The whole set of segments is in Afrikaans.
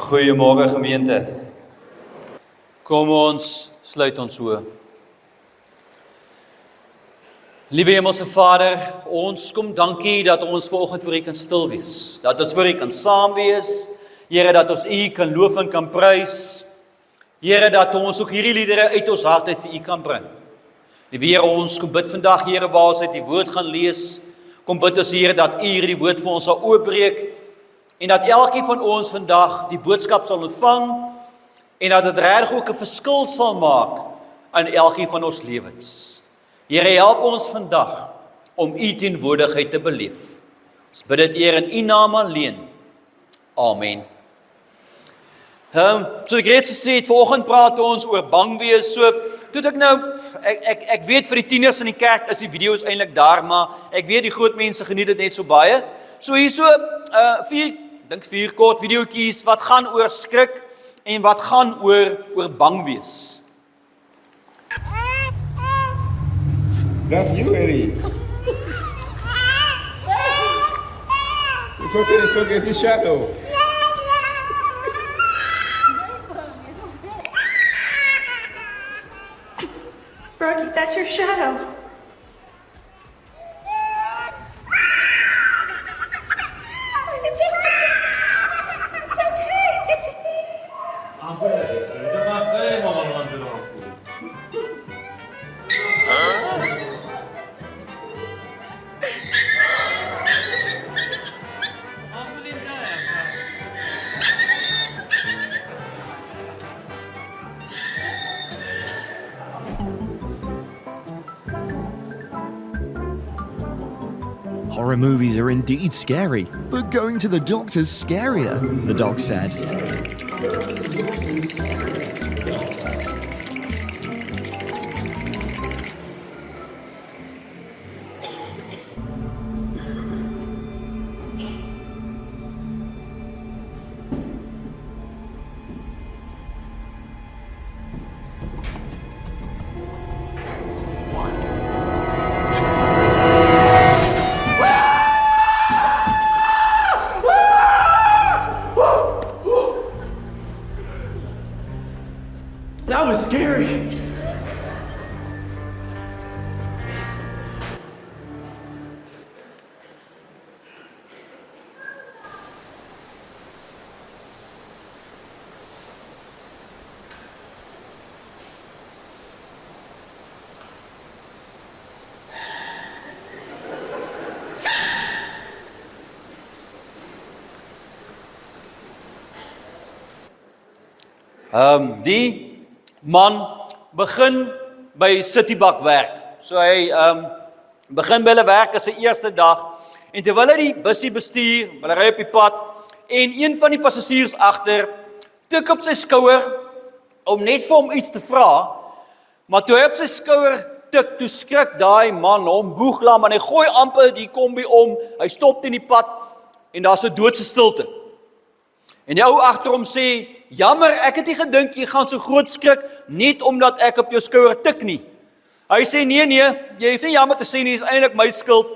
Goeiemôre gemeente. Kom ons sluit ons oë. Liewe Hemelse Vader, ons kom dankie dat ons vanoggend voor U kan stil wees. Dat ons voor U kan saam wees. Here, dat ons U kan loof en kan prys. Here, dat ons ook hierdie liedere uit ons hart uit vir U kan bring. Liewe Here, ons kom bid vandag, Here, waar ons uit die woord gaan lees. Kom bid ons, Here, dat U hierdie woord vir ons sal oopbreek. En dat elkeen van ons vandag die boodskap sal ontvang en dat dit regtig ook 'n verskil sal maak in elkeen van ons lewens. Here, help ons vandag om U teenwoordigheid te beleef. Ons bid dit, Here, in U naam alleen. Amen. So ek reeds gesê het, vanoggend praat ons oor bang wees. So toe ek nou, ek weet vir die tieners in die kerk is die video's eintlik daar, maar ek weet die groot mense geniet dit net so baie. So hierso vier kort videoetjies wat gaan oor skrik en wat gaan oor bang wees. That's you, Eddie. It's okay, it's a shadow. Brody, that's your shadow. Horror movies are indeed scary, but going to the doctor's scarier, the doc said. That was scary. Die man begin by Citybak werk. So hy begin by hulle werk as sy eerste dag en terwyl hy die bussie bestuur, hulle ry op die pad en een van die passasiers agter tik op sy skouer om net vir hom iets te vra, maar toe hy op sy skouer tik, toe skrik daai man hom boeglam en hy gooi amper die kombi om, hy stop teen die pad en daar's 'n doodse stilte. En die ou agter hom sê, jammer, ek het nie gedink jy gaan so groot skrik, net omdat ek op jou skouer tik nie. Hy sê, nee, jy het nie jammer te sê nie, is eintlik my skuld.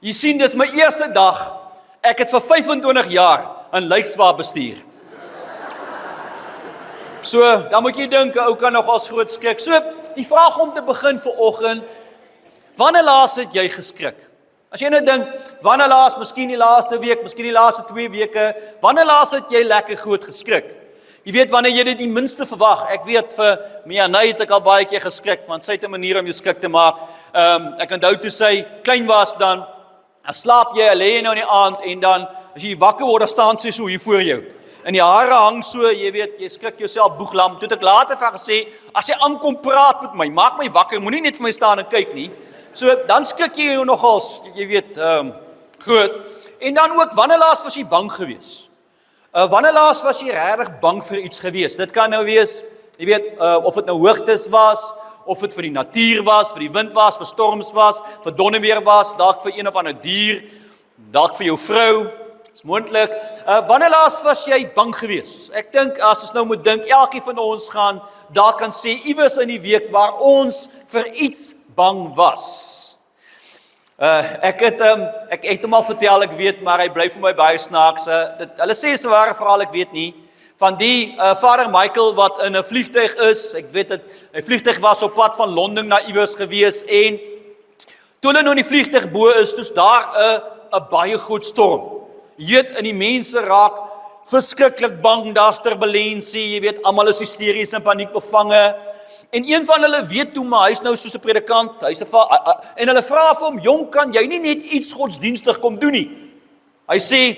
Jy sien, dis my eerste dag, ek het vir 25 jaar in Lykswaar bestuur. So, dan moet jy dink, ou kan nog als groot skrik. So, die vraag om te begin vanoggend, wanneer laas het jy geskrik? As jy nou dink, wanneer laas, miskien die laaste week, miskien die laaste 2 weke, wanneer laas het jy lekker groot geskrik? Jy weet wanneer jy dit die minste verwag. Ek weet vir Mianay het ek al baie keer geskrik, want sy het 'n manier om jou skrik te maak. Ek onthou toe sy klein was dan slaap jy, lê jy nou in die aand en dan as jy wakker word, dan staan sy so hier voor jou. En die hare hang so, jy weet, jy skrik jouself boeglam. Toe het ek later vir gesê, as jy aankom praat met my, maak my wakker, moenie net vir my staan en kyk nie. So dan skrik jy jou nogals, jy weet, groot. En dan ook, wanneer laas was jy bang gewees? Wanneer laas was jy regtig bang vir iets gewees? Dit kan nou wees, jy weet, of dit nou hoogtes was, of dit vir die natuur was, vir die wind was, vir storms was, vir donderweer was, dalk vir een of ander dier, dalk vir jou vrou, is moontlik. Wanneer laas was jy bang gewees? Ek dink, as ons nou moet dink, elkeen van ons gaan daar kan sê, iewers in die week waar ons vir iets bang was. Ek het hom al vertel, ek weet, maar hy bly vir my baie snaaks. Hulle sê se ware verhaal, ek weet nie, van die vader Michael wat in 'n vliegtuig is. Ek weet dit, die vliegtuig was op pad van Londen na iewers gewees en toe hulle nou in die vliegtuig bo is, toe's daar 'n baie groot storm. Jy weet, in die mense raak verskriklik bang, daar's turbulensie, jy weet, almal is hysteries en paniekbevange. En een van hulle weet toe, maar hy's nou soos 'n predikant, en hulle vra vir hom, "Jong, kan jy nie net iets godsdienstig kom doen nie?" Hy sê,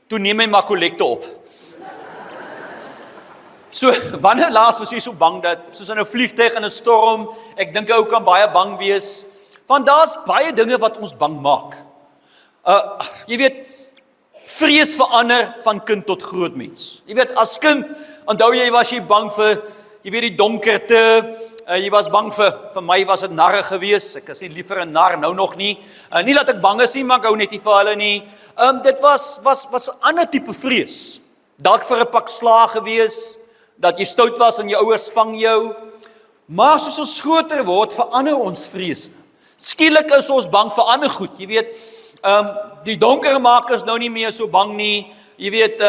"Toe neem hy maar kollekte op." So, wanneer laas was jy so bang dat, soos in 'n vliegtuig in 'n storm, ek dink ou kan baie bang wees, want daar's baie dinge wat ons bang maak. Jy weet, vrees verander van kind tot groot mens. Jy weet, as kind, onthou jy, was jy bang vir, jy weet, die donkerte, jy was bang vir my was dit narre gewees, ek is nie liever 'n nar, nou nog nie, nie dat ek bang is nie, maar ek hou net nie vir hulle nie. Dit was 'n ander tipe vrees, dalk vir 'n pak slaag gewees, dat jy stout was en jou ouers vang jou, maar soos ons groter word, verander ons vrees. Skielik is ons bang vir ander goed, jy weet, die donker maak is nou nie meer so bang nie, jy weet,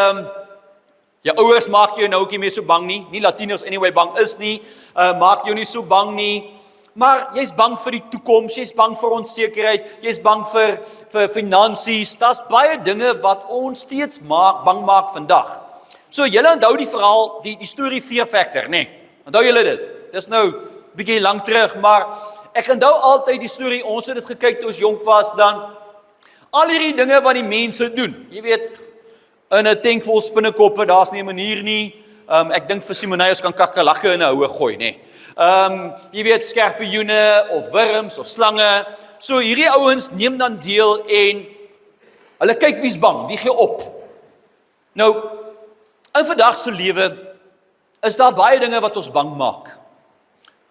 jou ouers maak jou nou ook nie meer so bang nie, nie Latinos anyway bang is nie, maak jou nie so bang nie, maar jy's bang vir die toekoms, jy's bang vir onsekerheid, jy's bang vir finansies, daar's baie dinge wat ons steeds bang maak vandag. So julle onthou die verhaal, die storie Fear Factor, nee, onthou julle dit? Dis nou bietjie lank terug, maar ek onthou altyd die storie, ons het dit gekyk toe ons jonk was, dan al hierdie dinge wat die mense doen, jy weet, in 'n tank vol spinnekoppe, daar's nie 'n manier nie, ek dink vir Simonius kan kakkelakke in 'n houe gooi, nê. Jy weet, skerpioene, of wurms, of slange, so hierdie ouens neem dan deel en hulle kyk wie's bang, wie gee op. Nou, in vandag se lewe, is daar baie dinge wat ons bang maak,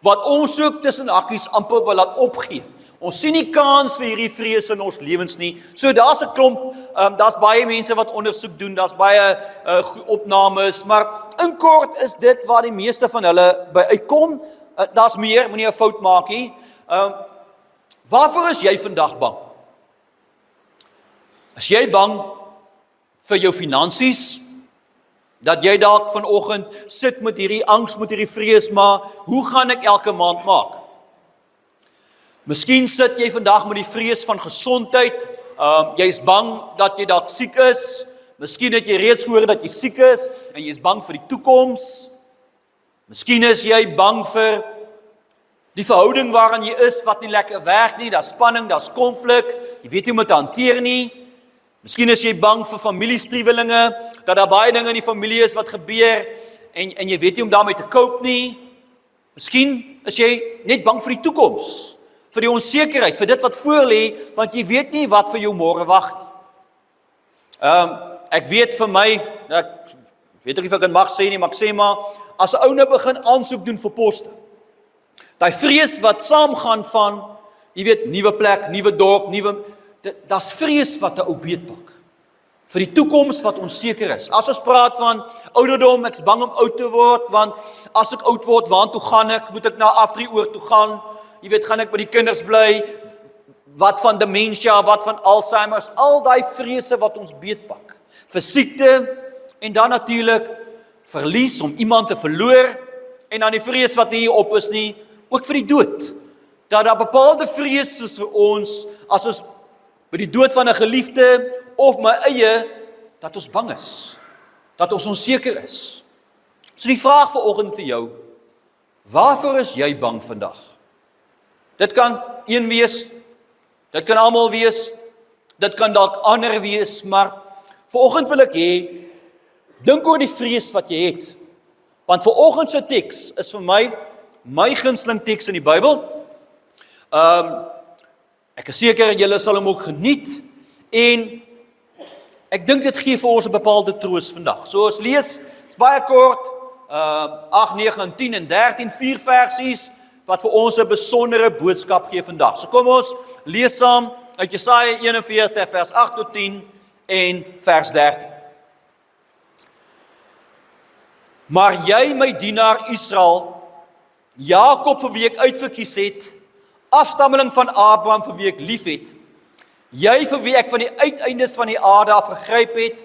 wat ons ook tussen hakkies amper wil laat opgee. Ons sien nie kans vir hierdie vrees in ons lewens nie. So daar's 'n klomp, daar's baie mense wat ondersoek doen, daar's baie opnames, maar in kort is dit waar die meeste van hulle by uitkom. Daar's meer, moenie 'n fout maak nie. Waarvoor is jy vandag bang? Is jy bang vir jou finansies? Dat jy dalk vanoggend sit met hierdie angs, met hierdie vrees, maar hoe gaan ek elke maand maak? Miskien sit jy vandag met die vrees van gesondheid, jy is bang dat jy dalk siek is, miskien het jy reeds gehoor dat jy siek is, en jy is bang vir die toekoms, miskien is jy bang vir die verhouding waarin jy is, wat nie lekker werk nie, daar's spanning, daar's konflik, jy weet nie hoe om dit te hanteer nie, miskien is jy bang vir familiestruwelinge, dat daar baie dinge in die familie is wat gebeur, en jy weet nie om daarmee te cope nie, miskien is jy net bang vir die toekoms, vir die onsekerheid, vir dit wat voor lê, want jy weet nie wat vir jou môre wag nie. Ek weet vir my, ek weet ook nie of ek dit mag sê nie, maar ek sê maar, as 'n ou nou begin aansoek doen vir poste, daai vrees wat saamgaan van, jy weet, nuwe plek, nuwe dorp, daar's vrees wat 'n ou beetpak, vir die toekoms wat onseker is. As ons praat van ouderdom, ek's bang om oud te word, want as ek oud word, waartoe gaan ek? Moet ek na afdrieoor toe gaan? Jy weet, gaan ek by die kinders bly? Wat van dementia, wat van Alzheimer's? Al daai vrese wat ons beetpak. Vir siekte, en dan natuurlik verlies, om iemand te verloor, en dan die vrees wat nie op is nie, ook vir die dood. Dat daar bepaalde vrees is vir ons, as ons by die dood van 'n geliefde, of my eie, dat ons bang is, dat ons onseker is. So die vraag vanoggend vir jou, waarvoor is jy bang vandag? Dit kan een wees, dit kan almal wees, dit kan dalk ander wees, maar vanoggend wil ek hê, dink oor die vrees wat jy het. Want vanoggend se teks is vir my gunsteling teks in die Bybel. Ek is seker julle sal hom ook geniet, en ek dink dit gee vir ons 'n bepaalde troos vandag. So ons lees, dit's baie kort, 8, 9 en 10 en 13, 4 versies, wat vir ons 'n besondere boodskap gee vandag. So kom ons lees saam uit Jesaja 41 vers 8 tot 10 en vers 13. Maar jy, my dienaar Israel, Jakob vir wie ek uitverkies het, afstammeling van Abraham vir wie ek lief het, jy vir wie ek van die uiteindes van die aarde af gegryp het,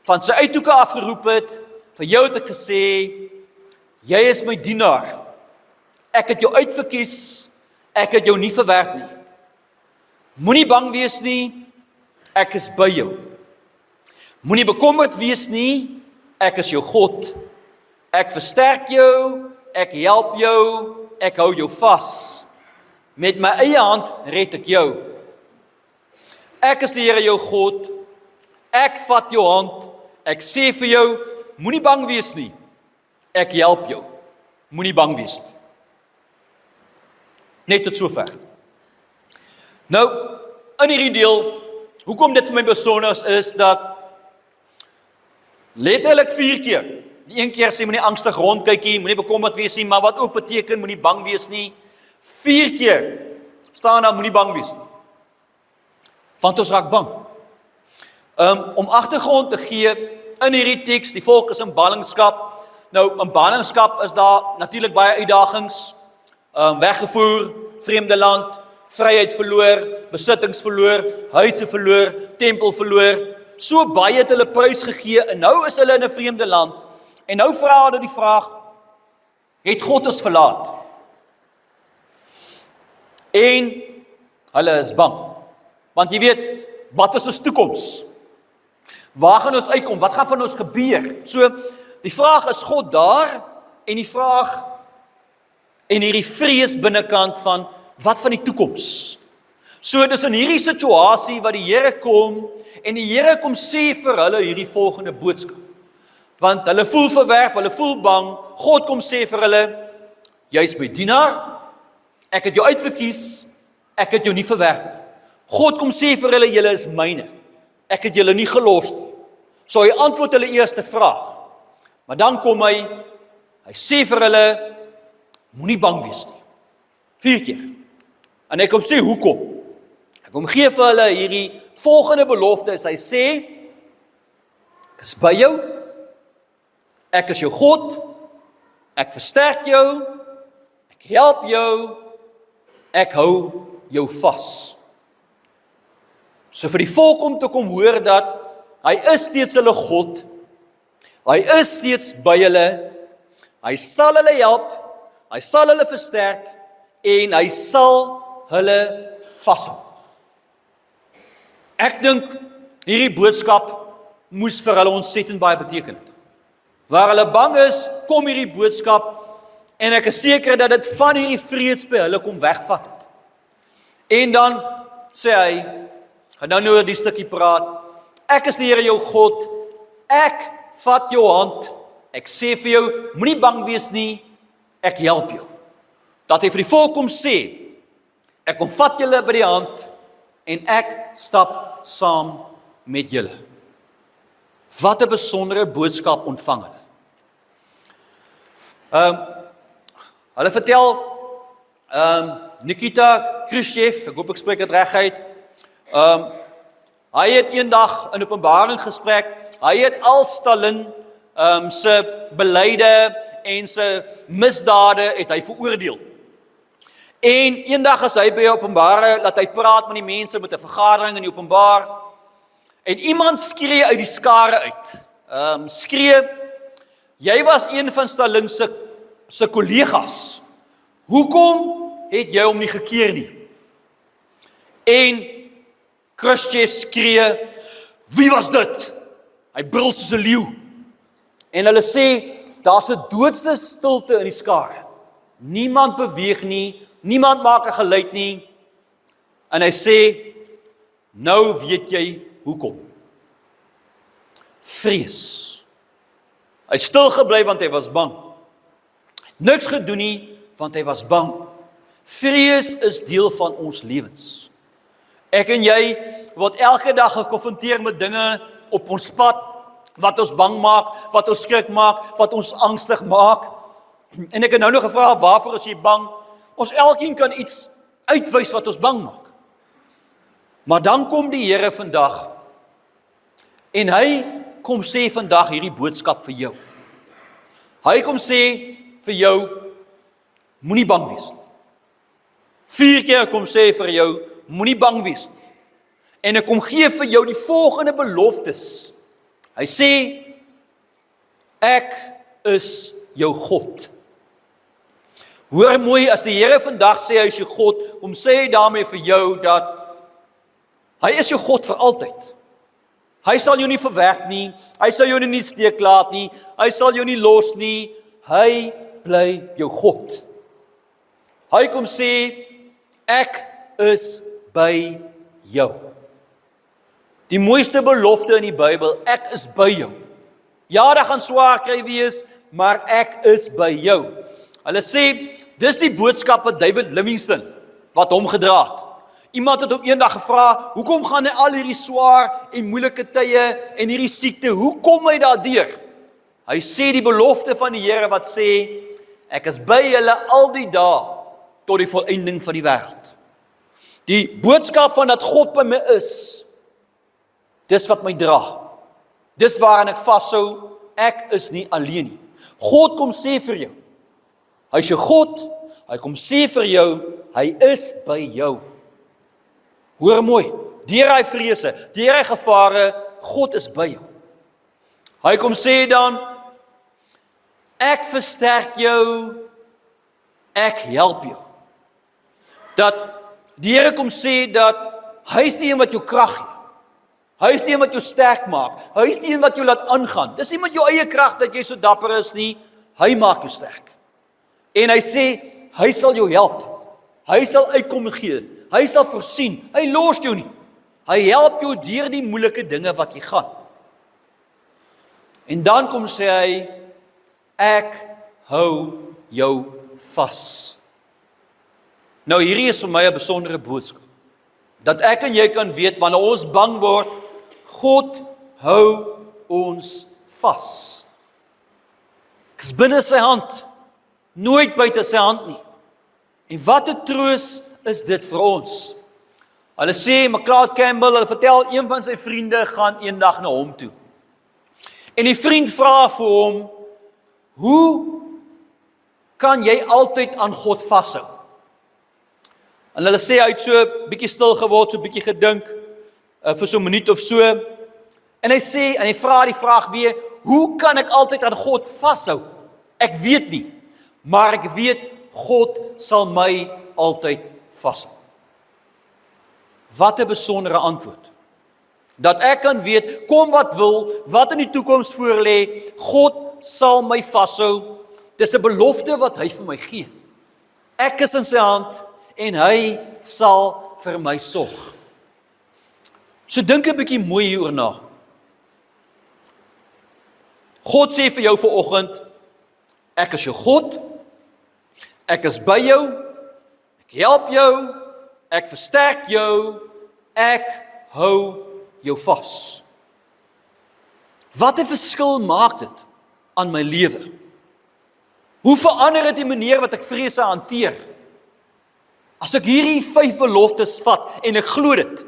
van sy uithoeke afgeroep het, vir jou het ek gesê, jy is my dienaar. Ek het jou uitverkies, ek het jou nie verwerp nie. Moenie bang wees nie, ek is by jou. Moenie bekommerd wees nie, ek is jou God. Ek versterk jou, ek help jou, ek hou jou vas. Met my eie hand red ek jou. Ek is die Here jou God, ek vat jou hand, ek sê vir jou, moenie bang wees nie, ek help jou, moenie bang wees nie. Net tot sover. Nou, in hierdie deel, hoekom dit vir my besonder is dat letterlik 4 keer, die een keer sê moenie angstig rondkykie, moenie bekommerd wees nie, maar wat ook beteken moenie bang wees nie, 4 keer staan daar moenie bang wees nie. Want ons raak bang. Om agtergrond te gee in hierdie teks, die volk is in ballingskap. Nou, in ballingskap is daar natuurlik baie uitdagings, weggevoer, vreemde land, vryheid verloor, besittings verloor, huise verloor, tempel verloor, so baie het hulle prys gegee, en nou is hulle in 'n vreemde land, en nou vra hulle die vraag, het God ons verlaat? En hulle is bang, want jy weet, wat is ons toekoms? Waar gaan ons uitkom? Wat gaan van ons gebeur? So, die vraag is God daar, en die vraag, en hierdie vrees binnekant van, wat van die toekoms? So, dis in hierdie situasie wat die Here kom, en die Here kom sê vir hulle hierdie volgende boodskap. Want hulle voel verwerp, hulle voel bang, God kom sê vir hulle, jy is my dienaar, ek het jou uitverkies, ek het jou nie verwerp nie. God kom sê vir hulle, julle is myne, ek het julle nie gelos nie. So hy antwoord hulle eerste vraag, maar dan kom hy sê vir hulle, moenie bang wees nie. 4 keer. En hy kom sê, hoekom? Hy kom gee vir hulle hierdie volgende belofte, hy sê, ek is by jou, ek is jou God, ek versterk jou, ek help jou, ek hou jou vas. So vir die volk om te kom hoor dat hy is steeds hulle God, hy is steeds by hulle, hy sal hulle help, hy sal hulle versterk, en hy sal hulle vashou. Ek dink, hierdie boodskap moes vir hulle ontsettend baie beteken het. Waar hulle bang is, kom hierdie boodskap, en ek is seker dat dit van hierdie vrees by hulle kom wegvat het. En dan sê hy, gaan nou oor die stukkie praat, ek is die Here jou God, ek vat jou hand, ek sê vir jou, moenie bang wees nie, ek help jou. Dat hy vir die volk kom sê, ek kom vat julle by die hand, en ek stap saam met julle. Wat 'n besondere boodskap ontvang hulle. Hulle vertel, Nikita Khrushchev, ek hoop ek spreek dit reg uit, hy het eendag in Openbaring gesprek, hy het al Stalin sy beleide en sy misdade het hy veroordeel. En eendag as hy by Openbare, laat hy praat met die mense met 'n vergadering in die Openbaar, en iemand skree uit die skare uit, skree, jy was een van Stalin se kollegas, hoekom het jy hom nie gekeer nie? En Khrushchev skree, wie was dit? Hy brul soos 'n leeu. En hulle sê, daar's 'n doodse stilte in die skare. Niemand beweeg nie, niemand maak 'n geluid nie. En hy sê, nou weet jy hoekom. Vrees. Hy het stil gebly want hy was bang. Hy het niks gedoen nie want hy was bang. Vrees is deel van ons lewens. Ek en jy word elke dag gekonfronteer met dinge op ons pad, wat ons bang maak, wat ons skrik maak, wat ons angstig maak. En ek het nou nog gevra, waarvoor is jy bang? Ons elkeen kan iets uitwys wat ons bang maak. Maar dan kom die Here vandag, en hy kom sê vandag hierdie boodskap vir jou. Hy kom sê vir jou, moenie bang wees nie. 4 keer kom sê vir jou, moenie bang wees nie. En ek kom gee vir jou die volgende beloftes. Hy sê, ek is jou God. Hoor mooi, as die Here vandag sê hy is jou God, kom sê hy daarmee vir jou dat hy is jou God vir altyd. Hy sal jou nie verwerp nie, hy sal jou nie steek laat nie, hy sal jou nie los nie, hy bly jou God. Hy kom sê, ek is by jou. Die mooiste belofte in die Bybel, ek is by jou. Ja, daar gaan swaar kry wees, maar ek is by jou. Hulle sê, dis die boodskap wat David Livingstone, wat hom gedra het. Iemand het hom eendag gevra, hoekom gaan hy al hierdie swaar en moeilike tye en hierdie siekte, hoe kom hy daardeur? Hy sê die belofte van die Here wat sê, ek is by julle al die dae tot die volëinding van die wêreld. Die boodskap van dat God by my is, dis wat my dra. Dis waaraan ek vashou, ek is nie alleen nie. God kom sê vir jou, hy is jou God, hy kom sê vir jou, hy is by jou. Hoor mooi, deur hy vrese, deur hy gevare, God is by jou. Hy kom sê dan, ek versterk jou, ek help jou. Dat die Here kom sê dat hy is die een wat jou krag gee. Hy is die een wat jou sterk maak. Hy is die een wat jou laat aangaan. Dis nie met jou eie krag dat jy so dapper is nie. Hy maak jou sterk. En hy sê, hy sal jou help. Hy sal uitkom gee. Hy sal voorsien. Hy los jou nie. Hy help jou deur die moeilike dinge wat jy gaan. En dan kom sê hy, ek hou jou vas. Nou hierdie is vir my 'n besondere boodskap. Dat ek en jy kan weet, wanneer ons bang word, God hou ons vas. Ek is binne sy hand, nooit buite sy hand nie. En wat 'n troos is dit vir ons. Hulle sê, McLeod Campbell, hulle vertel, een van sy vriende gaan eendag na hom toe. En die vriend vra vir hom, hoe kan jy altyd aan God vashou? En hulle sê, hy het so 'n bietjie stil geword, so 'n bietjie gedink, vir so 'n minuut of so. En hy sê, en hy vra die vraag weer, hoe kan ek altyd aan God vashou? Ek weet nie, maar ek weet, God sal my altyd vashou. Wat 'n besondere antwoord. Dat ek kan weet, kom wat wil, wat in die toekoms voorlê, God sal my vashou. Dis 'n belofte wat hy vir my gee. Ek is in sy hand en hy sal vir my sorg. So dink 'n bietjie mooi hieroor na. God sê vir jou vanoggend, ek is jou God, ek is by jou, ek help jou, ek versterk jou, ek hou jou vas. Wat 'n verskil maak dit aan my lewe? Hoe verander dit die manier wat ek vrese hanteer? As ek hierdie 5 beloftes vat en ek glo dit,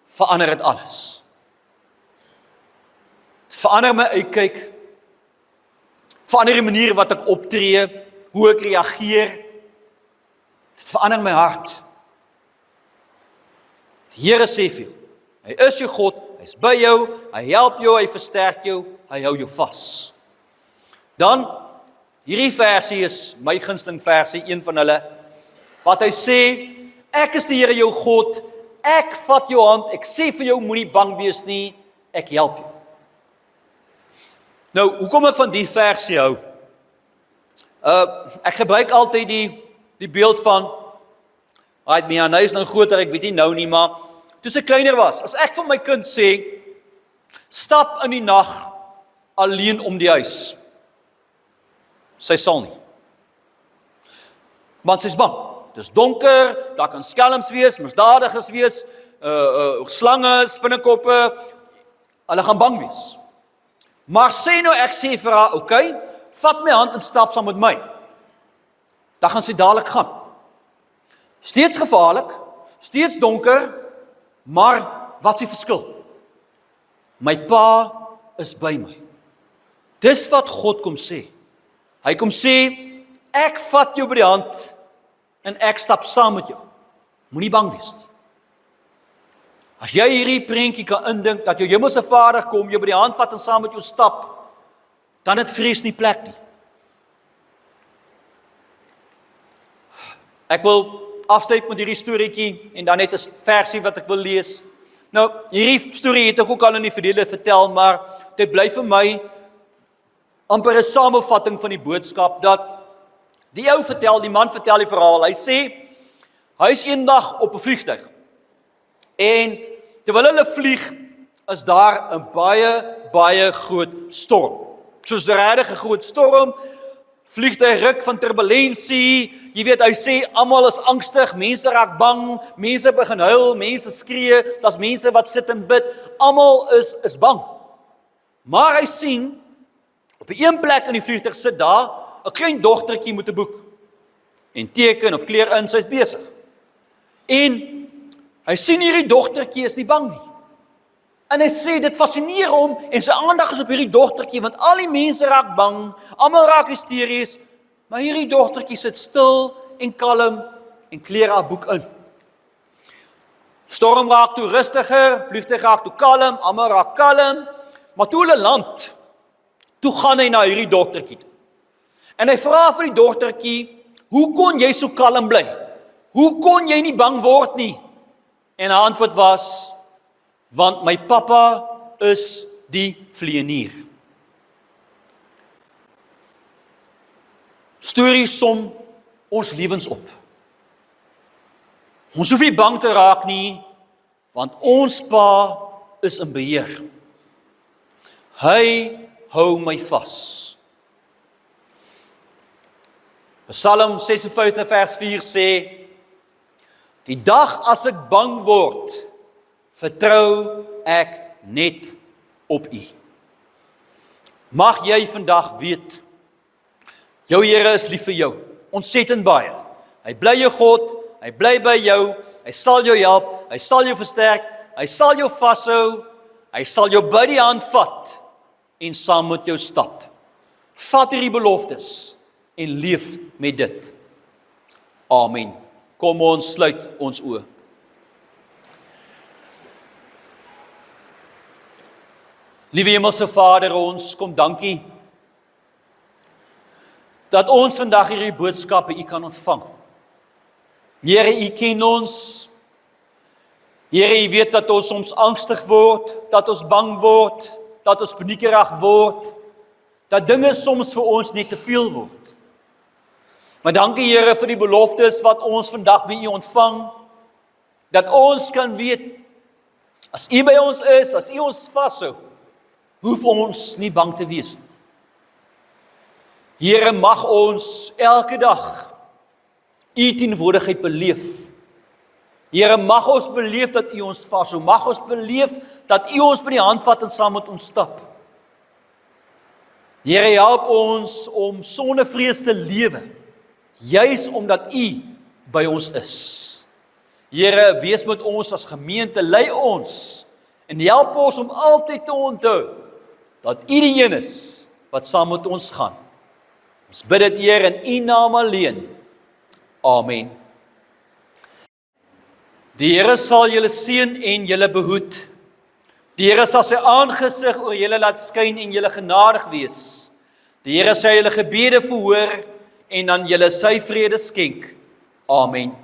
verander dit alles. Dit verander my uitkyk, verander die manier wat ek optree, hoe ek reageer. Dit verander my hart. Die Here sê vir jou, hy is jou God, hy is by jou, hy help jou, hy versterk jou, hy hou jou vas. Dan, hierdie versie is my gunsteling versie, een van hulle, wat hy sê, ek is die Here jou God, ek vat jou hand, ek sê vir jou, moenie bang wees nie, ek help jou. Nou, hoekom ek van die versie hou? Ek gebruik altyd die beeld van, hy is nou groter, ek weet nie nou nie, maar toe sy kleiner was, as ek vir my kind sê, stap in die nag alleen om die huis, sy sal nie. Want sy is bang. Dis donker, daar kan skelms wees, misdadigers wees, slange, spinnekoppe, hulle gaan bang wees. Maar sê nou ek sê vir haar, okay, vat my hand en stap saam met my. Dan gaan sy dadelik gaan. Steeds gevaarlik, steeds donker, maar wat is die verskil? My pa is by my. Dis wat God kom sê. Hy kom sê, ek vat jou by die hand en ek stap saam met jou. Moenie bang wees nie. As jy hierdie prentjie kan indink, dat jou hemelse Vader kom, jou by die hand vat en saam met jou stap, dan het vrees nie plek nie. Ek wil afsluit met hierdie storieetjie en dan net 'n versie wat ek wil lees. Nou, hierdie storie het ek ook al in die verlede vertel, maar dit bly vir my amper 'n samevatting van die boodskap dat die man vertel die verhaal. Hy sê hy is eendag op 'n vliegtuig. En terwyl hulle vlieg, is daar 'n baie groot storm. Soos 'n regtig groot storm. Vliegtuig ruk van turbulensie. Jy weet, hy sê almal is angstig, mense raak bang, mense begin huil, mense skree, daar's mense wat sit en bid. Almal is bang. Maar hy sien op 'n een plek in die vliegtuig sit daar 'n klein dogtertjie met 'n boek en teken of kleur in, sy's besig. En hy sien hierdie dogtertjie is nie bang nie. En hy sê dit fascineer hom en sy aandag is op hierdie dogtertjie want al die mense raak bang, almal raak hysteries, maar hierdie dogtertjie sit stil en kalm en kleur haar boek in. Storm raak toe rustiger, vliegtuig raak toe kalm, almal raak kalm, maar toe hulle land, toe gaan hy na hierdie dogtertjie toe. En hy vra vir die dogtertjie, hoe kon jy so kalm bly? Hoe kon jy nie bang word nie? En haar antwoord was, want my pappa is die vlieënier. Stories som ons lewens op. Ons hoef nie bang te raak nie, want ons pa is in beheer. Hy hou my vas. Psalm 56 vers 4 sê, die dag as ek bang word, vertrou ek net op U. Mag jy vandag weet, jou Here is lief vir jou, ontsettend baie. Hy bly jou God, hy bly by jou, hy sal jou help, hy sal jou versterk, hy sal jou vashou, hy sal jou by die hand vat en saam met jou stap. Vat hierdie beloftes en leef met dit. Amen. Kom ons sluit ons oë. Liewe Hemelse Vader, ons kom dankie dat ons vandag hierdie boodskappe U kan ontvang. Here, U ken ons. Here, U weet dat ons soms angstig word, dat ons bang word, dat ons paniekerig word, dat dinge soms vir ons net te veel word. Maar dankie Here vir die beloftes wat ons vandag by U ontvang, dat ons kan weet, as U by ons is, as U ons vashou, hoef ons nie bang te wees nie. Here, mag ons elke dag U teenwoordigheid beleef. Here, mag ons beleef dat U ons vashou, mag ons beleef dat U ons by die hand vat en saam met ons stap. Here, help ons om sonder vrees te lewe, juis omdat U by ons is. Here, wees met ons as gemeente, lei ons en help ons om altyd te onthou dat U die een is wat saam met ons gaan. Ons bid dit, Here, in U naam alleen. Amen. Die Here sal julle seën en julle behoed. Die Here sal sy aangesig oor julle laat skyn en julle genadig wees. Die Here sal julle gebede verhoor en aan julle sy vrede skenk. Amen.